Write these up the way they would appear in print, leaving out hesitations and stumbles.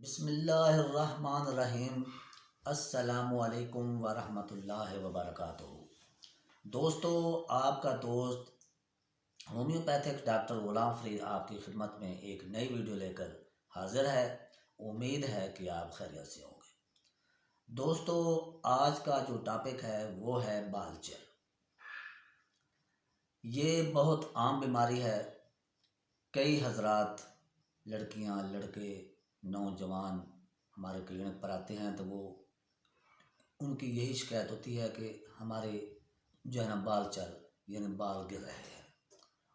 بسم اللہ الرحمن الرحیم۔ السلام علیکم ورحمۃ اللہ وبرکاتہ۔ دوستو، آپ کا دوست ہومیوپیتھک ڈاکٹر غلام فرید آپ کی خدمت میں ایک نئی ویڈیو لے کر حاضر ہے۔ امید ہے کہ آپ خیریت سے ہوں گے۔ دوستو، آج کا جو ٹاپک ہے وہ ہے بال چل۔ یہ بہت عام بیماری ہے۔ کئی حضرات، لڑکیاں، لڑکے، نوجوان ہمارے کلینک پر آتے ہیں تو ان کی یہی شکایت ہوتی ہے کہ ہمارے جو ہے نا بال چل یعنی بال گر رہے ہیں،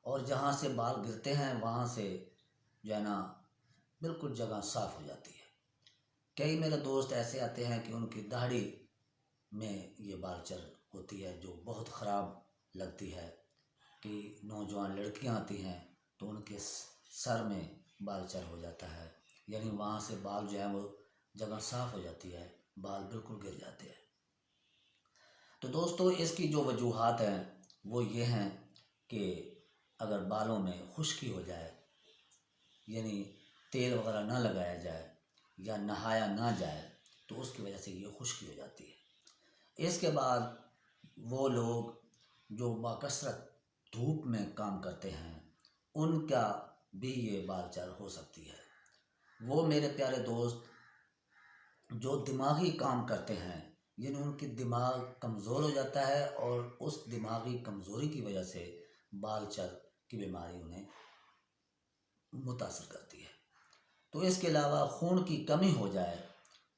اور جہاں سے بال گرتے ہیں وہاں سے جو ہے نا بالکل جگہ صاف ہو جاتی ہے۔ کئی میرے دوست ایسے آتے ہیں کہ ان کی داڑھی میں یہ بال چل ہوتی ہے جو بہت خراب لگتی ہے، کہ نوجوان لڑکیاں آتی ہیں تو ان کے سر میں بال چل ہو جاتا ہے، یعنی وہاں سے بال جو ہے وہ جگہ صاف ہو جاتی ہے، بال بالکل گر جاتے ہیں۔ تو دوستو، اس کی جو وجوہات ہیں وہ یہ ہیں کہ اگر بالوں میں خشکی ہو جائے، یعنی تیل وغیرہ نہ لگایا جائے یا نہایا نہ جائے تو اس کی وجہ سے یہ خشکی ہو جاتی ہے۔ اس کے بعد وہ لوگ جو باکثرت دھوپ میں کام کرتے ہیں ان کا بھی یہ بال چل ہو سکتی ہے۔ وہ میرے پیارے دوست جو دماغی کام کرتے ہیں، یعنی ان کی دماغ کمزور ہو جاتا ہے اور اس دماغی کمزوری کی وجہ سے بال چل کی بیماری انہیں متاثر کرتی ہے۔ تو اس کے علاوہ خون کی کمی ہو جائے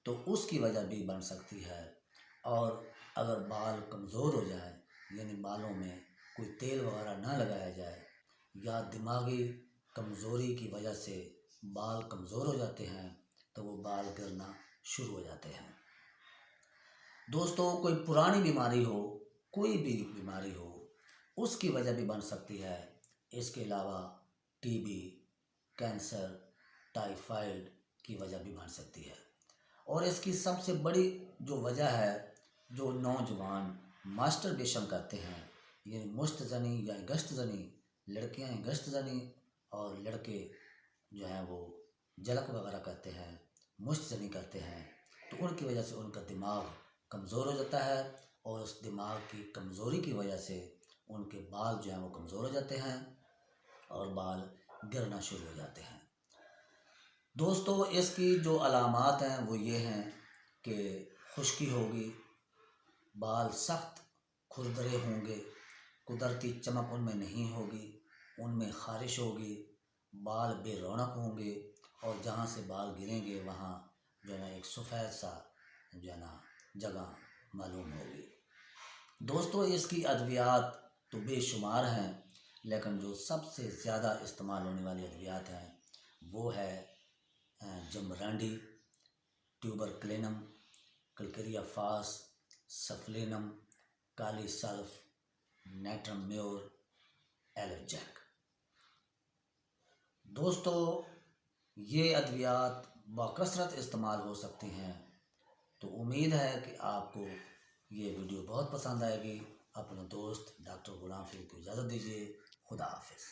تو اس کی وجہ بھی بن سکتی ہے، اور اگر بال کمزور ہو جائے یعنی بالوں میں کوئی تیل وغیرہ نہ لگایا جائے یا دماغی کمزوری کی وجہ سے بال کمزور ہو جاتے ہیں تو وہ بال گرنا شروع ہو جاتے ہیں۔ دوستو، کوئی پرانی بیماری ہو، کوئی بھی بیماری ہو، اس کی وجہ بھی بن سکتی ہے۔ اس کے علاوہ ٹی بی، کینسر، ٹائیفائڈ کی وجہ بھی بن سکتی ہے۔ اور اس کی سب سے بڑی جو وجہ ہے، جو نوجوان ماسٹربیشن کرتے ہیں، یعنی مشت زنی یا گشت زنی، لڑکیاں گشت زنی اور لڑکے جو ہیں وہ جلق وغیرہ کرتے ہیں، مشت زنی کرتے ہیں، تو ان کی وجہ سے ان کا دماغ کمزور ہو جاتا ہے، اور اس دماغ کی کمزوری کی وجہ سے ان کے بال جو ہیں وہ کمزور ہو جاتے ہیں اور بال گرنا شروع ہو جاتے ہیں۔ دوستو، اس کی جو علامات ہیں وہ یہ ہیں کہ خشکی ہوگی، بال سخت کھردرے ہوں گے، قدرتی چمک ان میں نہیں ہوگی، ان میں خارش ہوگی، بال بے رونق ہوں گے، اور جہاں سے بال گریں گے وہاں جو ہے نا ایک سفید سا جو ہے نا جگہ معلوم ہوگی۔ دوستو، اس کی ادویات تو بے شمار ہیں، لیکن جو سب سے زیادہ استعمال ہونے والی ادویات ہیں وہ ہے جمرانڈی، ٹیوبرکلینم، کلکریا فاس، سفلینم، کالی سلف، نیٹرم میور، ایلوجیک۔ دوستو، یہ ادویات بکثرت استعمال ہو سکتی ہیں۔ تو امید ہے کہ آپ کو یہ ویڈیو بہت پسند آئے گی۔ اپنے دوست ڈاکٹر غلام فرید کو اجازت دیجیے۔ خدا حافظ۔